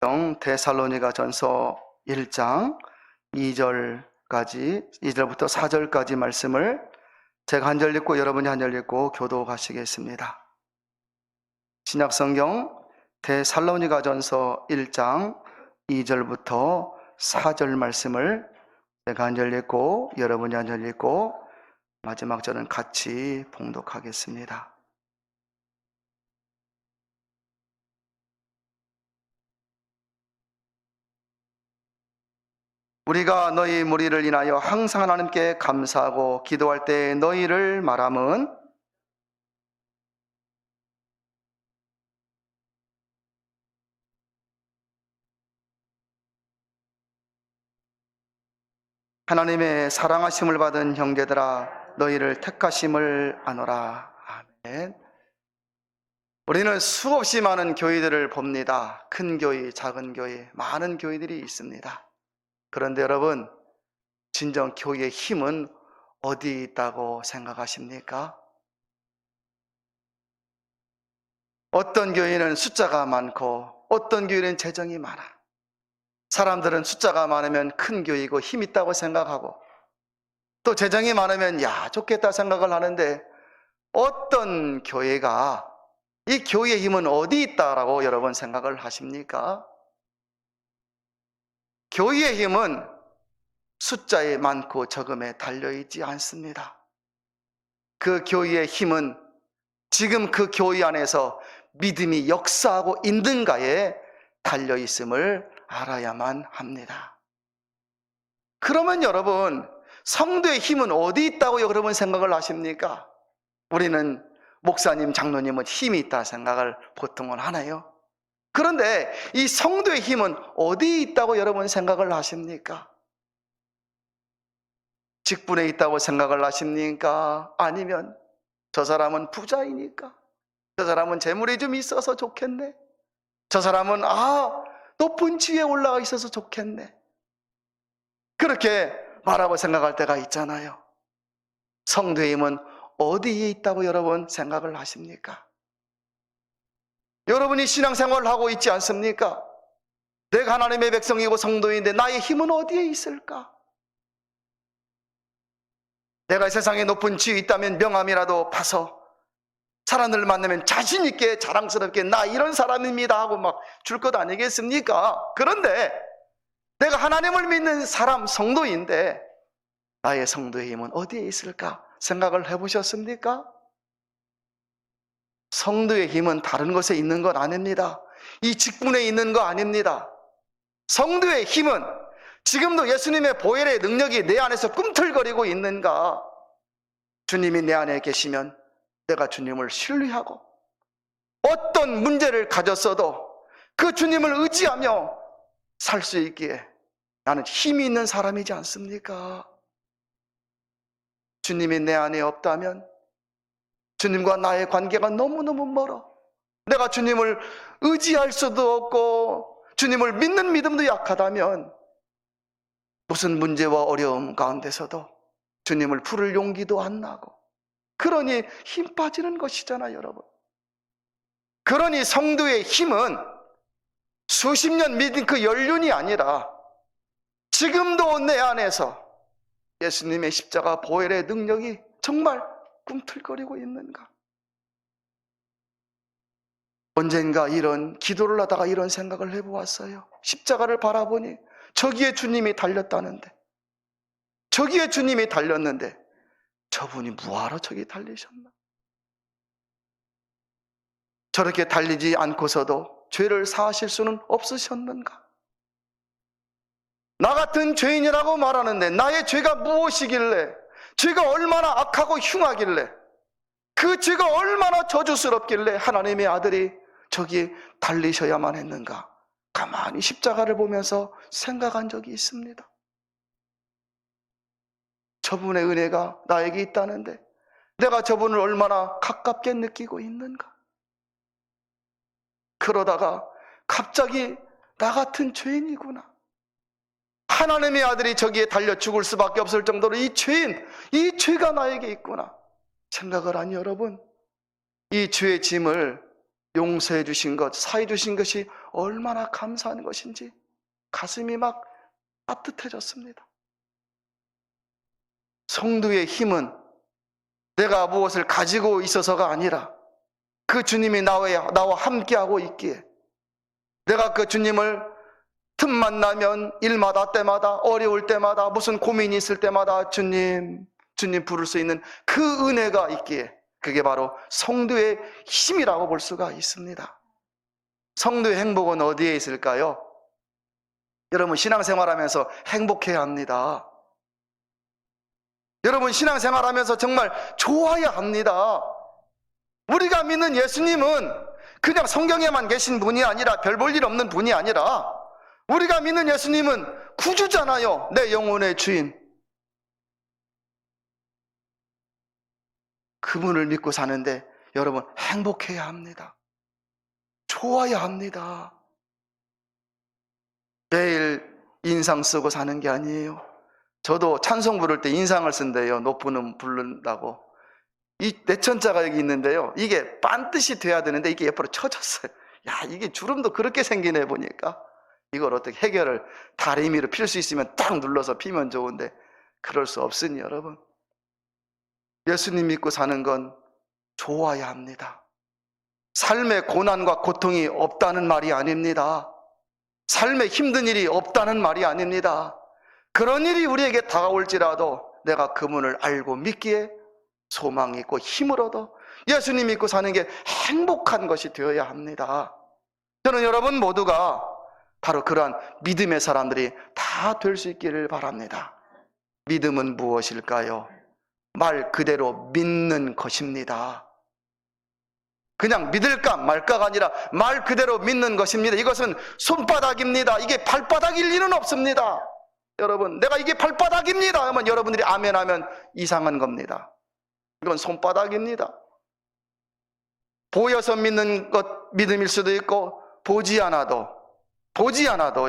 데살로니가전서 1장 2절부터 4절까지 말씀을 제가 한 절 읽고 여러분이 한 절 읽고 교도하시겠습니다. 신약성경 데살로니가전서 1장 2절부터 4절 말씀을 제가 한 절 읽고 여러분이 한 절 읽고 마지막 절은 같이 봉독하겠습니다. 우리가 너희 무리를 인하여 항상 하나님께 감사하고 기도할 때 너희를 말함은 하나님의 사랑하심을 받은 형제들아 너희를 택하심을 아노라. 아멘. 우리는 수없이 많은 교회들을 봅니다. 큰 교회, 작은 교회, 많은 교회들이 있습니다. 그런데 여러분, 진정 교회의 힘은 어디에 있다고 생각하십니까? 어떤 교회는 숫자가 많고 어떤 교회는 재정이 많아. 사람들은 숫자가 많으면 큰 교회이고 힘 있다고 생각하고 또 재정이 많으면 야 좋겠다 생각을 하는데 어떤 교회가 이 교회의 힘은 어디 있다라고 여러분 생각을 하십니까? 교회의 힘은 숫자에 많고 적음에 달려있지 않습니다. 그 교회의 힘은 지금 그 교회 안에서 믿음이 역사하고 있는가에 달려있음을 알아야만 합니다. 그러면 여러분, 성도의 힘은 어디 있다고 여러분 생각을 하십니까? 우리는 목사님, 장로님은 힘이 있다 생각을 보통은 하나요? 그런데 이 성도의 힘은 어디에 있다고 여러분 생각을 하십니까? 직분에 있다고 생각을 하십니까? 아니면 저 사람은 부자이니까? 저 사람은 재물이 좀 있어서 좋겠네? 저 사람은 높은 지위에 올라가 있어서 좋겠네? 그렇게 말하고 생각할 때가 있잖아요. 성도의 힘은 어디에 있다고 여러분 생각을 하십니까? 여러분이 신앙생활을 하고 있지 않습니까? 내가 하나님의 백성이고 성도인데 나의 힘은 어디에 있을까? 내가 세상에 높은 지위 있다면 명함이라도 파서 사람들을 만나면 자신 있게 자랑스럽게 나 이런 사람입니다 하고 막 줄 것 아니겠습니까? 그런데 내가 하나님을 믿는 사람 성도인데 나의 성도의 힘은 어디에 있을까? 생각을 해보셨습니까? 성도의 힘은 다른 곳에 있는 것 아닙니다. 이 직분에 있는 거 아닙니다. 성도의 힘은 지금도 예수님의 보혈의 능력이 내 안에서 꿈틀거리고 있는가? 주님이 내 안에 계시면 내가 주님을 신뢰하고 어떤 문제를 가졌어도 그 주님을 의지하며 살 수 있기에 나는 힘이 있는 사람이지 않습니까? 주님이 내 안에 없다면 주님과 나의 관계가 너무너무 멀어. 내가 주님을 의지할 수도 없고 주님을 믿는 믿음도 약하다면 무슨 문제와 어려움 가운데서도 주님을 부를 용기도 안 나고 그러니 힘 빠지는 것이잖아요, 여러분. 그러니 성도의 힘은 수십 년 믿은 그 연륜이 아니라 지금도 내 안에서 예수님의 십자가 보혈의 능력이 정말 꿈틀거리고 있는가? 언젠가 이런 기도를 하다가 이런 생각을 해보았어요. 십자가를 바라보니 저기에 주님이 달렸다는데, 저기에 주님이 달렸는데 저분이 뭐하러 저기 달리셨나? 저렇게 달리지 않고서도 죄를 사하실 수는 없으셨는가? 나 같은 죄인이라고 말하는데 나의 죄가 무엇이길래, 죄가 얼마나 악하고 흉하길래, 그 죄가 얼마나 저주스럽길래 하나님의 아들이 저기 달리셔야만 했는가? 가만히 십자가를 보면서 생각한 적이 있습니다. 저분의 은혜가 나에게 있다는데 내가 저분을 얼마나 가깝게 느끼고 있는가? 그러다가 갑자기 나 같은 죄인이구나, 하나님의 아들이 저기에 달려 죽을 수밖에 없을 정도로 이 죄인, 이 죄가 나에게 있구나 생각을 하니 여러분, 이 죄의 짐을 용서해 주신 것, 사해 주신 것이 얼마나 감사한 것인지 가슴이 막 따뜻해졌습니다. 성도의 힘은 내가 무엇을 가지고 있어서가 아니라 그 주님이 나와 함께하고 있기에 내가 그 주님을 틈만 나면 일마다 때마다 어려울 때마다 무슨 고민이 있을 때마다 주님 부를 수 있는 그 은혜가 있기에 그게 바로 성도의 힘이라고 볼 수가 있습니다. 성도의 행복은 어디에 있을까요? 여러분 신앙생활하면서 행복해야 합니다. 여러분 신앙생활하면서 정말 좋아야 합니다. 우리가 믿는 예수님은 그냥 성경에만 계신 분이 아니라 별 볼 일 없는 분이 아니라 우리가 믿는 예수님은 구주잖아요. 내 영혼의 주인. 그분을 믿고 사는데 여러분 행복해야 합니다. 좋아야 합니다. 매일 인상 쓰고 사는 게 아니에요. 저도 찬송 부를 때 인상을 쓴대요. 높은 음 부른다고. 이 내천자가 여기 있는데요. 이게 반듯이 돼야 되는데 이게 옆으로 쳐졌어요. 야, 이게 주름도 그렇게 생기네 보니까. 이걸 어떻게 해결을 다리미로 필 수 있으면 딱 눌러서 피면 좋은데 그럴 수 없으니 여러분. 예수님 믿고 사는 건 좋아야 합니다. 삶의 고난과 고통이 없다는 말이 아닙니다. 삶에 힘든 일이 없다는 말이 아닙니다. 그런 일이 우리에게 다가올지라도 내가 그분을 알고 믿기에 소망이 있고 힘을 얻어 예수님 믿고 사는 게 행복한 것이 되어야 합니다. 저는 여러분 모두가 바로 그러한 믿음의 사람들이 다 될 수 있기를 바랍니다. 믿음은 무엇일까요? 말 그대로 믿는 것입니다. 그냥 믿을까 말까가 아니라 말 그대로 믿는 것입니다. 이것은 손바닥입니다. 이게 발바닥일 리는 없습니다. 여러분, 내가 이게 발바닥입니다 하면 여러분들이 아멘하면 이상한 겁니다. 이건 손바닥입니다. 보여서 믿는 것 믿음일 수도 있고 보지 않아도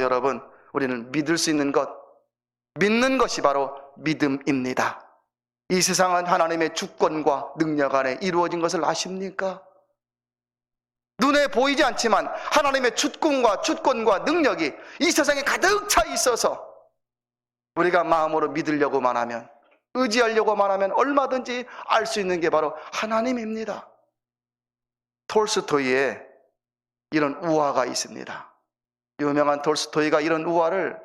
여러분 우리는 믿을 수 있는 것, 믿는 것이 바로 믿음입니다. 이 세상은 하나님의 주권과 능력 안에 이루어진 것을 아십니까? 눈에 보이지 않지만 하나님의 주권과 능력이 이 세상에 가득 차 있어서 우리가 마음으로 믿으려고만 하면, 의지하려고만 하면 얼마든지 알 수 있는 게 바로 하나님입니다. 톨스토이에 이런 우화가 있습니다. 유명한 톨스토이가 이런 우화를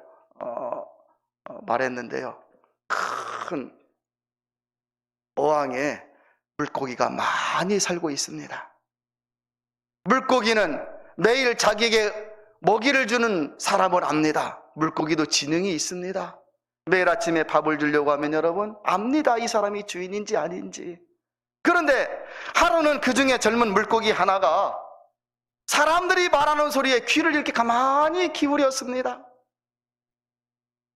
말했는데요. 큰 어항에 물고기가 많이 살고 있습니다. 물고기는 매일 자기에게 먹이를 주는 사람을 압니다. 물고기도 지능이 있습니다. 매일 아침에 밥을 주려고 하면 여러분 압니다. 이 사람이 주인인지 아닌지. 그런데 하루는 그 중에 젊은 물고기 하나가 사람들이 말하는 소리에 귀를 이렇게 가만히 기울였습니다.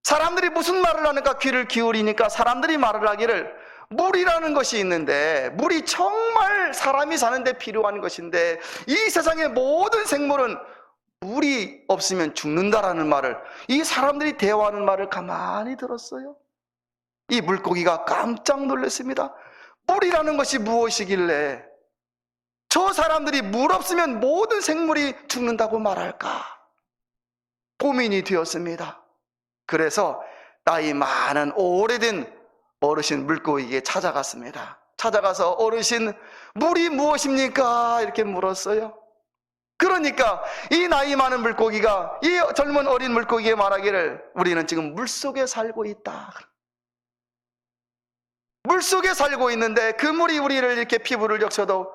사람들이 무슨 말을 하는가 귀를 기울이니까 사람들이 말을 하기를 물이라는 것이 있는데 물이 정말 사람이 사는데 필요한 것인데 이 세상의 모든 생물은 물이 없으면 죽는다라는 말을, 이 사람들이 대화하는 말을 가만히 들었어요. 이 물고기가 깜짝 놀랐습니다. 물이라는 것이 무엇이길래 저 사람들이 물 없으면 모든 생물이 죽는다고 말할까? 고민이 되었습니다. 그래서 나이 많은 오래된 어르신 물고기에게 찾아갔습니다. 찾아가서 어르신, 물이 무엇입니까? 이렇게 물었어요. 그러니까 이 나이 많은 물고기가 이 젊은 어린 물고기에 말하기를 우리는 지금 물속에 살고 있다. 물속에 살고 있는데 그 물이 우리를 이렇게 피부를 적셔도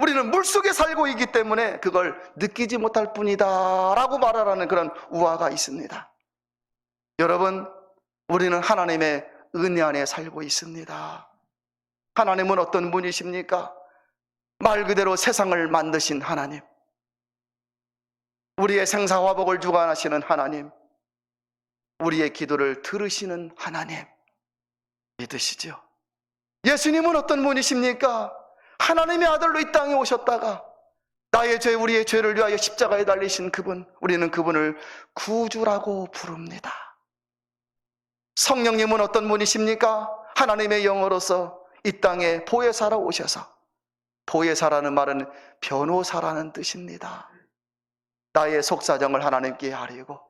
우리는 물속에 살고 있기 때문에 그걸 느끼지 못할 뿐이다 라고 말하라는 그런 우화가 있습니다. 여러분, 우리는 하나님의 은혜 안에 살고 있습니다. 하나님은 어떤 분이십니까? 말 그대로 세상을 만드신 하나님, 우리의 생사화복을 주관하시는 하나님, 우리의 기도를 들으시는 하나님 믿으시죠? 예수님은 어떤 분이십니까? 하나님의 아들로 이 땅에 오셨다가 나의 죄, 우리의 죄를 위하여 십자가에 달리신 그분, 우리는 그분을 구주라고 부릅니다. 성령님은 어떤 분이십니까? 하나님의 영으로서 이 땅에 보혜사로 오셔서, 보혜사라는 말은 변호사라는 뜻입니다. 나의 속사정을 하나님께 아뢰고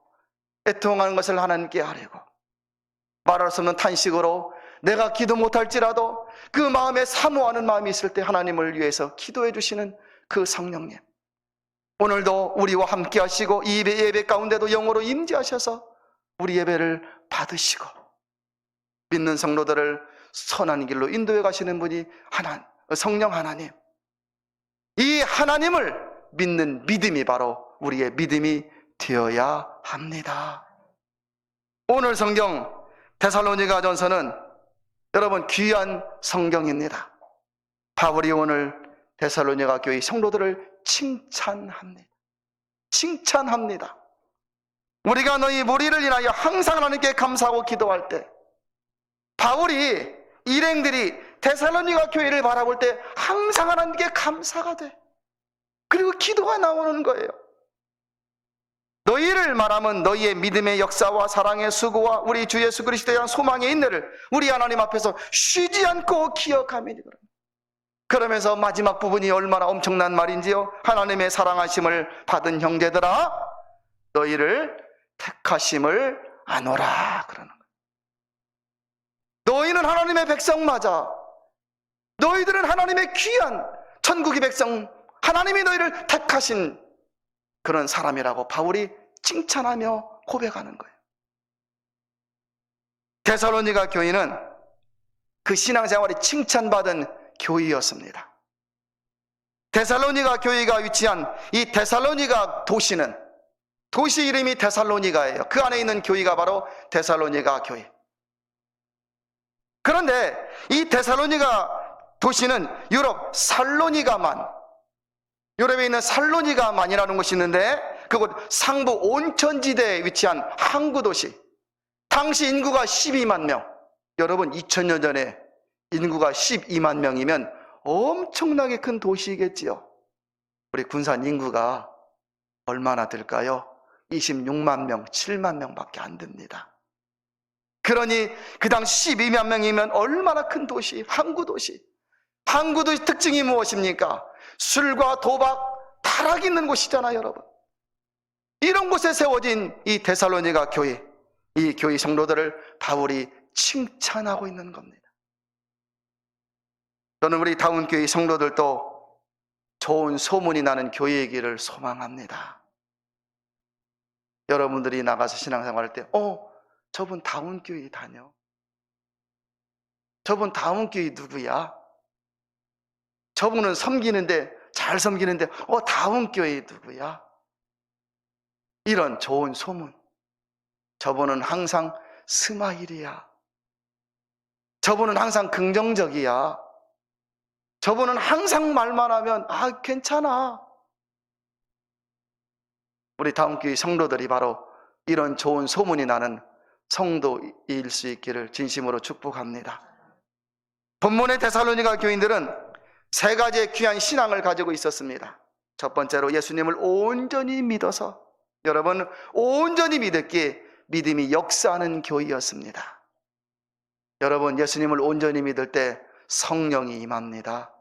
애통하는 것을 하나님께 아뢰고 말할 수 없는 탄식으로 내가 기도 못할지라도 그 마음에 사모하는 마음이 있을 때 하나님을 위해서 기도해 주시는 그 성령님, 오늘도 우리와 함께 하시고 이 예배 가운데도 영으로 임재하셔서 우리 예배를 받으시고 믿는 성도들을 선한 길로 인도해 가시는 분이 성령 하나님, 이 하나님을 믿는 믿음이 바로 우리의 믿음이 되어야 합니다. 오늘 성경 데살로니가전서는 여러분 귀한 성경입니다. 바울이 오늘 데살로니가 교회 성도들을 칭찬합니다. 칭찬합니다. 우리가 너희 무리를 인하여 항상 하나님께 감사하고 기도할 때, 바울이 일행들이 데살로니가 교회를 바라볼 때 항상 하나님께 감사가 돼. 그리고 기도가 나오는 거예요. 너희를 말하면 너희의 믿음의 역사와 사랑의 수고와 우리 주 예수 그리스도에 대한 소망의 인내를 우리 하나님 앞에서 쉬지 않고 기억하미니. 그러면서 마지막 부분이 얼마나 엄청난 말인지요. 하나님의 사랑하심을 받은 형제들아, 너희를 택하심을 아노라 그러는 거예요. 너희는 하나님의 백성 맞아. 너희들은 하나님의 귀한 천국의 백성, 하나님이 너희를 택하신 그런 사람이라고 바울이 칭찬하며 고백하는 거예요. 데살로니가 교회는 그 신앙생활이 칭찬받은 교회였습니다. 데살로니가 교회가 위치한 이 데살로니가 도시는, 도시 이름이 데살로니가예요. 그 안에 있는 교회가 바로 데살로니가 교회. 그런데 이 데살로니가 도시는 유럽 살로니가만, 유럽에 있는 살로니가만이라는 곳이 있는데 그곳 상부 온천지대에 위치한 항구 도시. 당시 인구가 12만 명. 여러분 2000년 전에 인구가 12만 명이면 엄청나게 큰 도시겠지요. 우리 군산 인구가 얼마나 될까요? 26만 명, 7만 명밖에 안 됩니다. 그러니 그 당시 12만 명이면 얼마나 큰 도시, 항구 도시. 항구 도시 특징이 무엇입니까? 술과 도박, 타락 있는 곳이잖아요, 여러분. 이런 곳에 세워진 이 데살로니가 교회, 이 교회 성도들을 바울이 칭찬하고 있는 겁니다. 저는 우리 다운교회 성도들도 좋은 소문이 나는 교회이기를 소망합니다. 여러분들이 나가서 신앙생활할 때 저분 다운교회 다녀. 저분 다운교회 누구야? 저분은 섬기는데 잘 섬기는데 다운교회 누구야? 이런 좋은 소문. 저분은 항상 스마일이야. 저분은 항상 긍정적이야. 저분은 항상 말만 하면 괜찮아. 우리 다운교회 성도들이 바로 이런 좋은 소문이 나는 성도일 수 있기를 진심으로 축복합니다. 본문의 데살로니가 교인들은 세 가지의 귀한 신앙을 가지고 있었습니다. 첫 번째로 예수님을 온전히 믿어서, 여러분 온전히 믿었기에 믿음이 역사하는 교회였습니다. 여러분 예수님을 온전히 믿을 때 성령이 임합니다.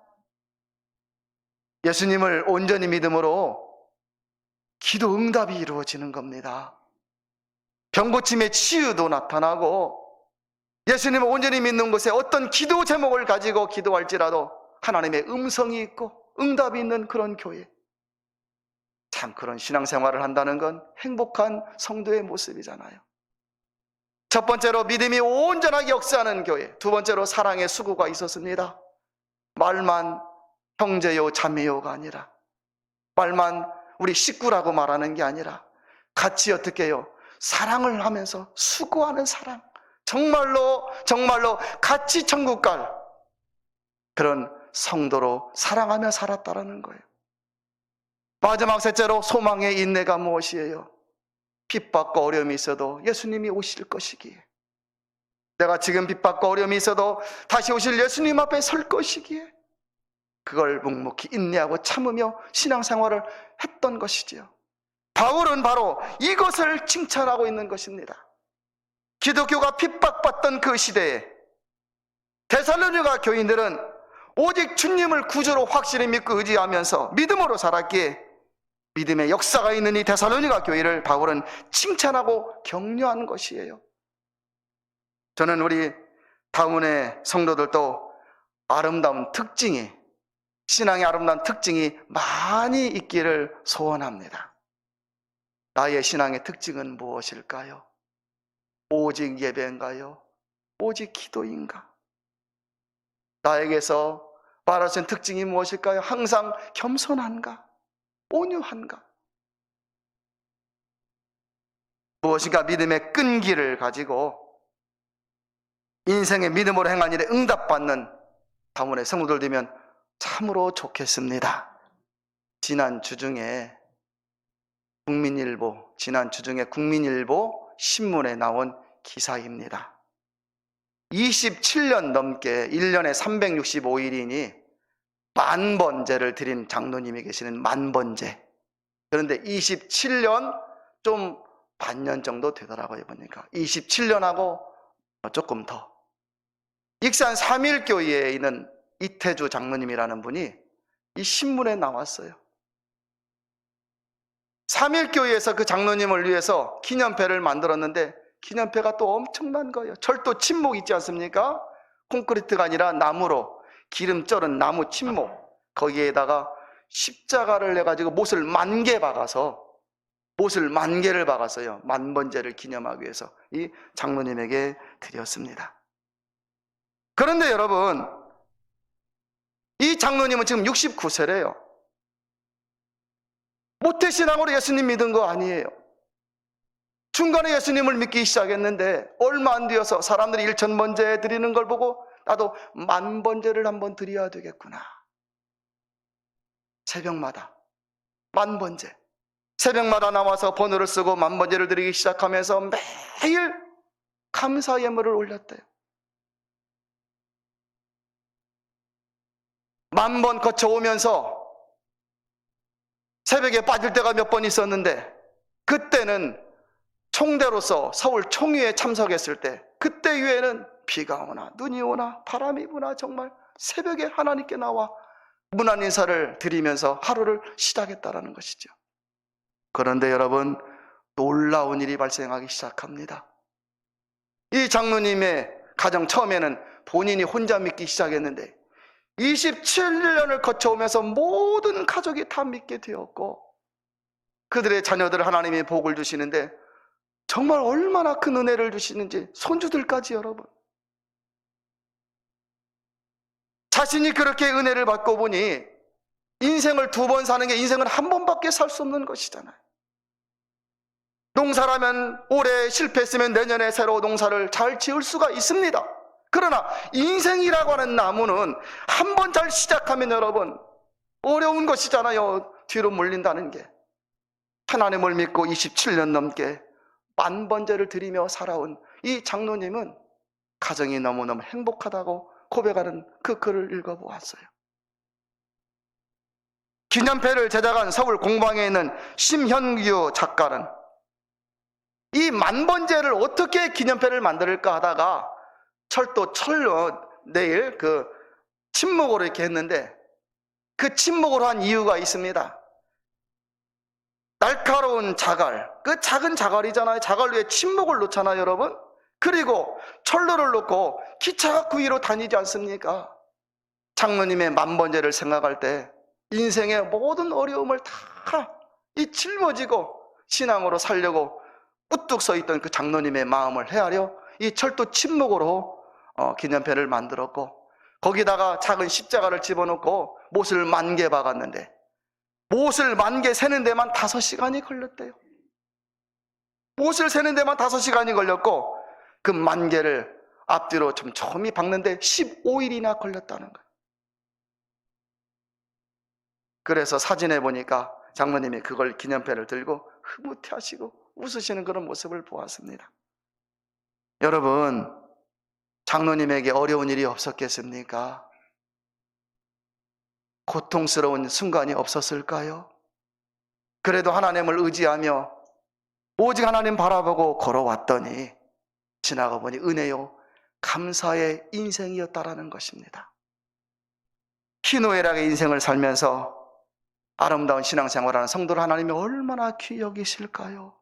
예수님을 온전히 믿음으로 기도 응답이 이루어지는 겁니다. 병고침의 치유도 나타나고, 예수님을 온전히 믿는 곳에 어떤 기도 제목을 가지고 기도할지라도 하나님의 음성이 있고 응답이 있는 그런 교회. 참 그런 신앙생활을 한다는 건 행복한 성도의 모습이잖아요. 첫 번째로 믿음이 온전하게 역사하는 교회. 두 번째로 사랑의 수고가 있었습니다. 말만 형제요 자매요가 아니라, 말만 우리 식구라고 말하는 게 아니라 같이 어떻게 해요? 사랑을 하면서 수고하는 사랑. 정말로 같이 천국 갈 그런 성도로 사랑하며 살았다라는 거예요. 마지막 셋째로 소망의 인내가 무엇이에요? 핍박과 어려움이 있어도 예수님이 오실 것이기에, 내가 지금 핍박과 어려움이 있어도 다시 오실 예수님 앞에 설 것이기에 그걸 묵묵히 인내하고 참으며 신앙생활을 했던 것이지요. 바울은 바로 이것을 칭찬하고 있는 것입니다. 기독교가 핍박받던 그 시대에 데살로니가 교인들은 오직 주님을 구주로 확실히 믿고 의지하면서 믿음으로 살았기에 믿음의 역사가 있는 이 데살로니가 교회를 바울은 칭찬하고 격려한 것이에요. 저는 우리 다운의 성도들도 아름다운 특징이, 신앙의 아름다운 특징이 많이 있기를 소원합니다. 나의 신앙의 특징은 무엇일까요? 오직 예배인가요? 오직 기도인가? 나에게서 말할 수 있는 특징이 무엇일까요? 항상 겸손한가? 온유한가? 무엇인가 믿음의 끈기를 가지고 인생의 믿음으로 행한 일에 응답받는 다문의 성도들 되면 참으로 좋겠습니다. 지난 주중에 국민일보 신문에 나온 기사입니다. 27년 넘게 1년에 365일이니 만번제를 드린 장로님이 계시는 만번제. 그런데 27년 좀 반년 정도 되더라고요. 보니까 27년하고 조금 더. 익산 3일교회에 있는 이태주 장로님이라는 분이 이 신문에 나왔어요. 3일교회에서 그 장로님을 위해서 기념패를 만들었는데 기념패가 또 엄청난 거예요. 철도 침목 있지 않습니까? 콘크리트가 아니라 나무로 기름 쩔은 나무 침목, 거기에다가 십자가를 해가지고 못을 10,000개 박아서, 못을 10,000개를 박았어요. 만번제를 기념하기 위해서 이 장로님에게 드렸습니다. 그런데 여러분, 이 장로님은 지금 69세래요. 모태신앙으로 예수님 믿은 거 아니에요. 중간에 예수님을 믿기 시작했는데 얼마 안 되어서 사람들이 1,000번제 드리는 걸 보고 나도 10,000번제를 한번 드려야 되겠구나. 새벽마다 10,000번제, 새벽마다 나와서 번호를 쓰고 10,000번제를 드리기 시작하면서 매일 감사 예물을 올렸대요. 10,000번 거쳐오면서 새벽에 빠질 때가 몇 번 있었는데, 그때는 총대로서 서울 총회에 참석했을 때, 그때 이후에는 비가 오나 눈이 오나 바람이 부나 정말 새벽에 하나님께 나와 문안 인사를 드리면서 하루를 시작했다라는 것이죠. 그런데 여러분, 놀라운 일이 발생하기 시작합니다. 이 장로님의 가정, 처음에는 본인이 혼자 믿기 시작했는데 27년을 거쳐오면서 모든 가족이 다 믿게 되었고, 그들의 자녀들 하나님이 복을 주시는데 정말 얼마나 큰 은혜를 주시는지, 손주들까지 여러분. 자신이 그렇게 은혜를 받고 보니 인생을 2번 사는 게 인생은 한 번밖에 살 수 없는 것이잖아요. 농사라면 올해 실패했으면 내년에 새로 농사를 잘 지을 수가 있습니다. 그러나 인생이라고 하는 나무는 한 번 잘 시작하면 여러분 어려운 것이잖아요. 뒤로 물린다는 게. 하나님을 믿고 27년 넘게 10,000번제를 드리며 살아온 이 장로님은 가정이 너무너무 행복하다고 고백하는 그 글을 읽어보았어요. 기념패를 제작한 서울 공방에 있는 심현규 작가는 이 10,000번제를 어떻게 기념패를 만들까 하다가 철로 내일 그 침묵으로 이렇게 했는데, 그 침묵으로 한 이유가 있습니다. 날카로운 자갈, 그 작은 자갈이잖아요. 자갈 위에 침묵을 놓잖아요, 여러분. 그리고 철로를 놓고 기차가 그 위로 다니지 않습니까? 장로님의 10,000번제를 생각할 때 인생의 모든 어려움을 다 이 짊어지고 신앙으로 살려고 우뚝 서 있던 그 장로님의 마음을 헤아려 이 철도 침묵으로 기념패를 만들었고, 거기다가 작은 십자가를 집어넣고 못을 10,000개 박았는데, 못을 10,000개 세는 데만 5시간이 걸렸대요. 못을 세는 데만 5시간이 걸렸고, 그 10,000개를 앞뒤로 촘촘히 박는데 15일이나 걸렸다는 거예요. 그래서 사진에 보니까 장로님이 그걸 기념패를 들고 흐뭇해하시고 웃으시는 그런 모습을 보았습니다. 여러분, 장로님에게 어려운 일이 없었겠습니까? 고통스러운 순간이 없었을까요? 그래도 하나님을 의지하며 오직 하나님 바라보고 걸어왔더니 지나가 보니 은혜요 감사의 인생이었다라는 것입니다. 희노애락의 인생을 살면서 아름다운 신앙생활하는 성도를 하나님이 얼마나 귀히 여기실까요?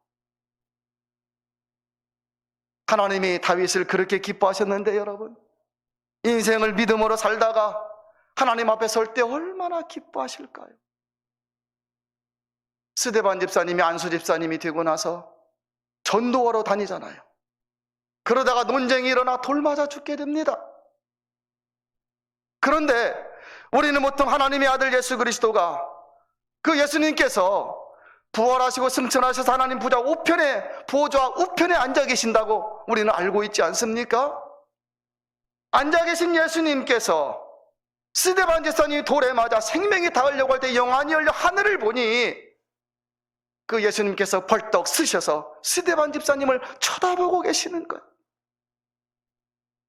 하나님이 다윗을 그렇게 기뻐하셨는데 여러분, 인생을 믿음으로 살다가 하나님 앞에 설 때 얼마나 기뻐하실까요? 스데반 집사님이 안수 집사님이 되고 나서 전도하러 다니잖아요. 그러다가 논쟁이 일어나 돌 맞아 죽게 됩니다. 그런데 우리는 보통 하나님의 아들 예수 그리스도가, 그 예수님께서 부활하시고 승천하셔서 하나님 보좌 우편에 앉아 계신다고 우리는 알고 있지 않습니까? 앉아 계신 예수님께서 스데반 집사님이 돌에 맞아 생명이 닿으려고 할 때 영안이 열려 하늘을 보니 그 예수님께서 벌떡 쓰셔서 스데반 집사님을 쳐다보고 계시는 거예요.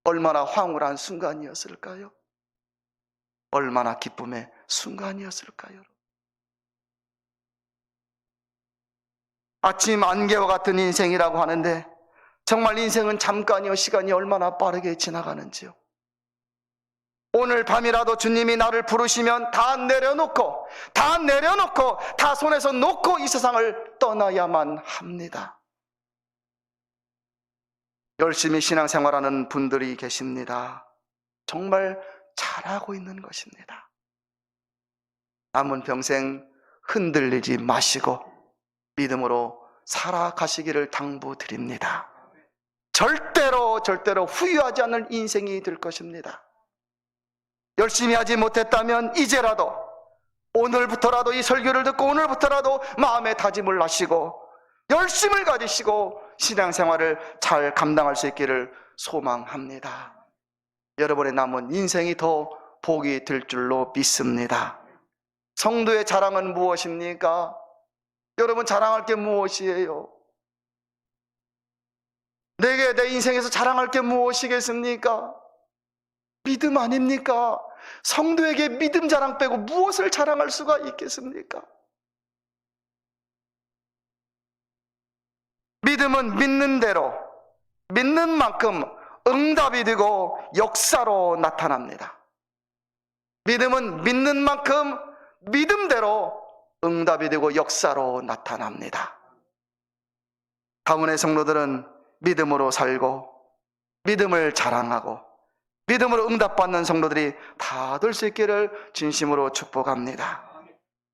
얼마나 황홀한 순간이었을까요? 얼마나 기쁨의 순간이었을까요? 아침 안개와 같은 인생이라고 하는데 정말 인생은 잠깐이요, 시간이 얼마나 빠르게 지나가는지요. 오늘 밤이라도 주님이 나를 부르시면 다 내려놓고 다 손에서 놓고 이 세상을 떠나야만 합니다. 열심히 신앙생활하는 분들이 계십니다. 정말 잘하고 있는 것입니다. 남은 평생 흔들리지 마시고 믿음으로 살아가시기를 당부드립니다. 절대로 후회하지 않을 인생이 될 것입니다. 열심히 하지 못했다면 이제라도, 오늘부터라도 이 설교를 듣고 오늘부터라도 마음의 다짐을 하시고 열심을 가지시고 신앙생활을 잘 감당할 수 있기를 소망합니다. 여러분의 남은 인생이 더 복이 될 줄로 믿습니다. 성도의 자랑은 무엇입니까? 여러분, 자랑할 게 무엇이에요? 내게 내 인생에서 자랑할 게 무엇이겠습니까? 믿음 아닙니까? 성도에게 믿음 자랑 빼고 무엇을 자랑할 수가 있겠습니까? 믿음은 믿는 대로, 믿는 만큼 응답이 되고 역사로 나타납니다. 믿음은 믿는 만큼 믿음대로 응답이 되고 역사로 나타납니다. 가문의 성도들은 믿음으로 살고 믿음을 자랑하고 믿음으로 응답받는 성도들이 다 될 수 있기를 진심으로 축복합니다.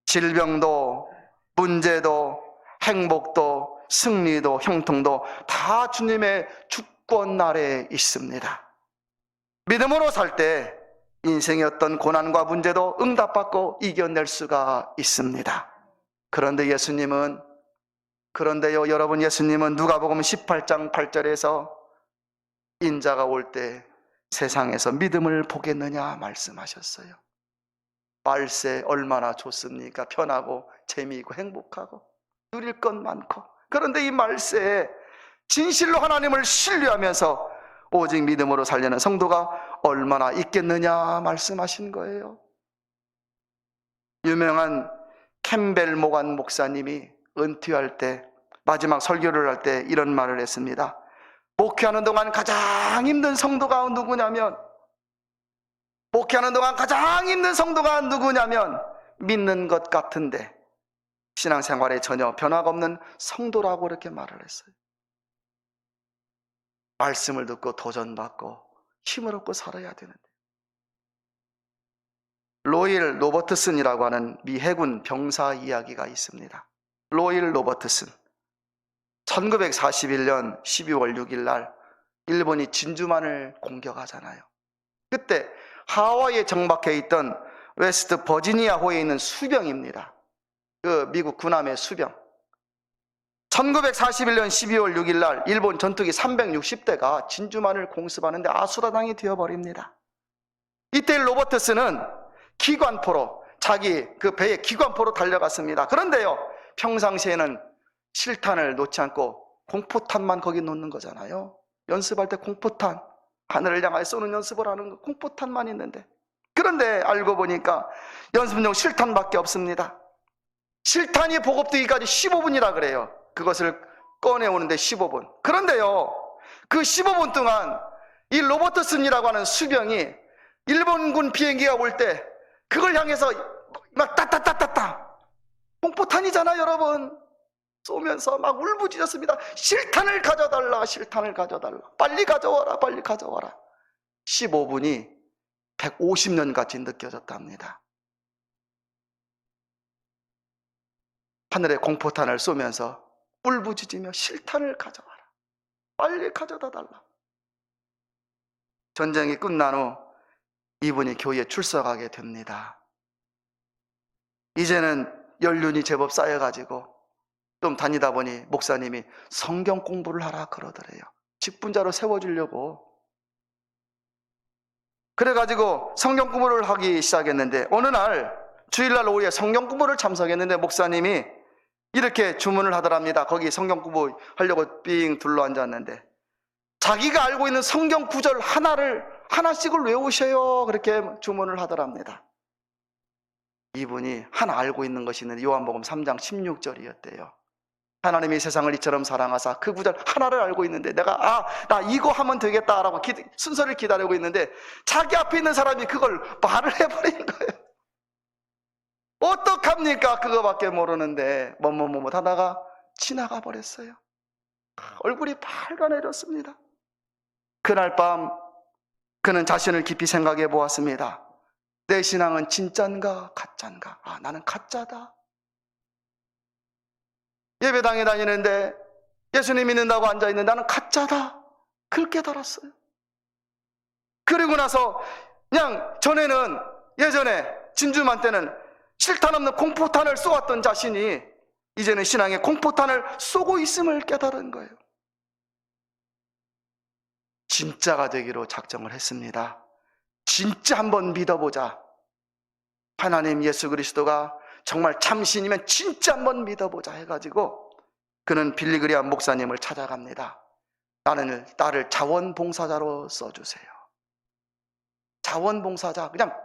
질병도 문제도 행복도 승리도 형통도 다 주님의 주권 아래에 있습니다. 믿음으로 살 때 인생의 어떤 고난과 문제도 응답받고 이겨낼 수가 있습니다. 그런데요, 여러분, 예수님은 누가복음 18장 8절에서 인자가 올 때 세상에서 믿음을 보겠느냐 말씀하셨어요. 말세 얼마나 좋습니까? 편하고 재미있고 행복하고 누릴 것 많고. 그런데 이 말세에 진실로 하나님을 신뢰하면서 오직 믿음으로 살려는 성도가 얼마나 있겠느냐 말씀하신 거예요. 유명한 캠벨 모간 목사님이 은퇴할 때, 마지막 설교를 할 때 이런 말을 했습니다. 목회하는 동안 가장 힘든 성도가 누구냐면 믿는 것 같은데 신앙생활에 전혀 변화가 없는 성도라고 이렇게 말을 했어요. 말씀을 듣고 도전받고 힘을 얻고 살아야 되는데. 로일 로버트슨이라고 하는 미 해군 병사 이야기가 있습니다. 로일 로버트슨, 1941년 12월 6일 날 일본이 진주만을 공격하잖아요. 그때 하와이에 정박해 있던 웨스트 버지니아호에 있는 수병입니다. 그 미국 군함의 수병. 1941년 12월 6일 날 일본 전투기 360대가 진주만을 공습하는데 아수라장이 되어버립니다. 이때 로버트슨은 기관포로, 자기 그 배에 기관포로 달려갔습니다. 그런데요, 평상시에는 실탄을 놓지 않고 공포탄만 거기 놓는 거잖아요. 연습할 때 공포탄, 하늘을 향하여 쏘는 연습을 하는 거, 공포탄만 있는데. 그런데 알고 보니까 연습용 실탄밖에 없습니다. 실탄이 보급되기까지 15분이라 그래요. 그것을 꺼내오는데 15분. 그런데요, 그 15분 동안 이 로버트슨이라고 하는 수병이 일본군 비행기가 올 때 그걸 향해서 막 따따따따따 공포탄이잖아 여러분. 쏘면서 막 울부짖었습니다. 실탄을 가져달라, 실탄을 가져달라. 빨리 가져와라, 빨리 가져와라. 15분이 150년 같이 느껴졌답니다. 하늘에 공포탄을 쏘면서 울부짖으며 실탄을 가져와라, 빨리 가져다 달라. 전쟁이 끝난 후 이분이 교회에 출석하게 됩니다. 이제는 연륜이 제법 쌓여가지고 좀 다니다 보니 목사님이 성경 공부를 하라 그러더래요. 직분자로 세워주려고. 그래가지고 성경 공부를 하기 시작했는데, 어느 날 주일날 오후에 성경 공부를 참석했는데 목사님이 이렇게 주문을 하더랍니다. 거기 성경 공부 하려고 삥 둘러앉았는데 자기가 알고 있는 성경 구절 하나씩을 외우셔요, 그렇게 주문을 하더랍니다. 이분이 하나 알고 있는 것이 있는데 요한복음 3장 16절이었대요. 하나님이 세상을 이처럼 사랑하사, 그 구절 하나를 알고 있는데 내가 나 이거 하면 되겠다라고 순서를 기다리고 있는데 자기 앞에 있는 사람이 그걸 말을 해버린 거예요. 어떡합니까? 그거밖에 모르는데 뭐뭐뭐 하다가 지나가 버렸어요. 얼굴이 빨가내렸습니다. 그날 밤 그는 자신을 깊이 생각해 보았습니다. 내 신앙은 진짠가 가짠가? 나는 가짜다. 예배당에 다니는데 예수님 믿는다고 앉아있는데 나는 가짜다. 그걸 깨달았어요. 그리고 나서 그냥 예전에 진주만 때는 실탄 없는 공포탄을 쏘았던 자신이 이제는 신앙에 공포탄을 쏘고 있음을 깨달은 거예요. 진짜가 되기로 작정을 했습니다. 진짜 한번 믿어보자. 하나님 예수 그리스도가 정말 참신이면 진짜 한번 믿어보자 해가지고 그는 빌리그리암 목사님을 찾아갑니다. 나를 자원봉사자로 써주세요. 자원봉사자, 그냥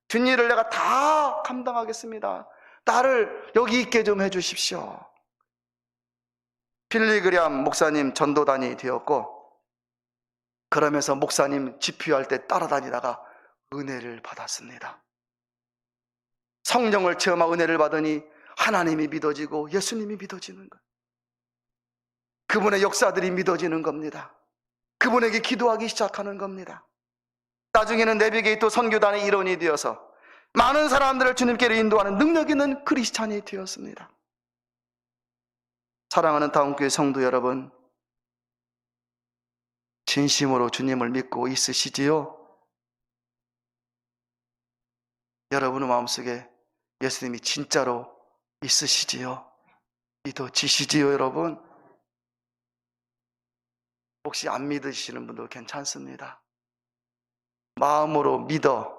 뒷일을 내가 다 감당하겠습니다. 나를 여기 있게 좀 해주십시오. 빌리그리암 목사님 전도단이 되었고, 그러면서 목사님 집회할 때 따라다니다가 은혜를 받았습니다. 성령을 체험하고 은혜를 받으니 하나님이 믿어지고 예수님이 믿어지는 거예요. 그분의 역사들이 믿어지는 겁니다. 그분에게 기도하기 시작하는 겁니다. 나중에는 내비게이터 선교단의 일원이 되어서 많은 사람들을 주님께로 인도하는 능력 있는 크리스찬이 되었습니다. 사랑하는 다운교회 성도 여러분, 진심으로 주님을 믿고 있으시지요? 여러분의 마음속에 예수님이 진짜로 있으시지요? 믿어지시지요, 여러분? 혹시 안 믿으시는 분도 괜찮습니다. 마음으로 믿어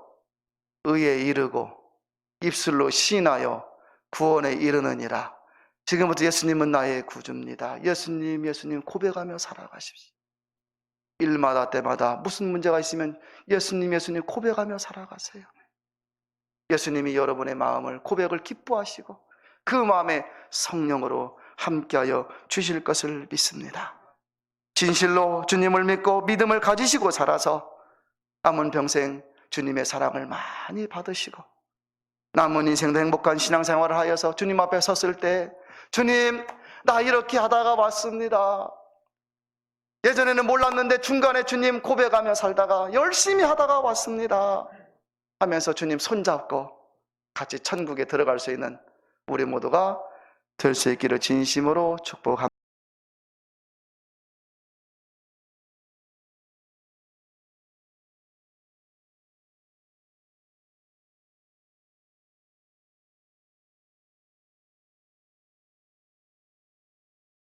의에 이르고 입술로 시인하여 구원에 이르느니라. 지금부터 예수님은 나의 구주입니다. 예수님 고백하며 살아가십시오. 일마다 때마다 무슨 문제가 있으면 예수님 고백하며 살아가세요. 예수님이 여러분의 마음을 고백을 기뻐하시고 그 마음에 성령으로 함께하여 주실 것을 믿습니다. 진실로 주님을 믿고 믿음을 가지시고 살아서 남은 평생 주님의 사랑을 많이 받으시고 남은 인생도 행복한 신앙생활을 하여서 주님 앞에 섰을 때, 주님, 나 이렇게 하다가 왔습니다. 예전에는 몰랐는데 중간에 주님 고백하며 살다가 열심히 하다가 왔습니다 하면서 주님 손잡고 같이 천국에 들어갈 수 있는 우리 모두가 될 수 있기를 진심으로 축복합니다.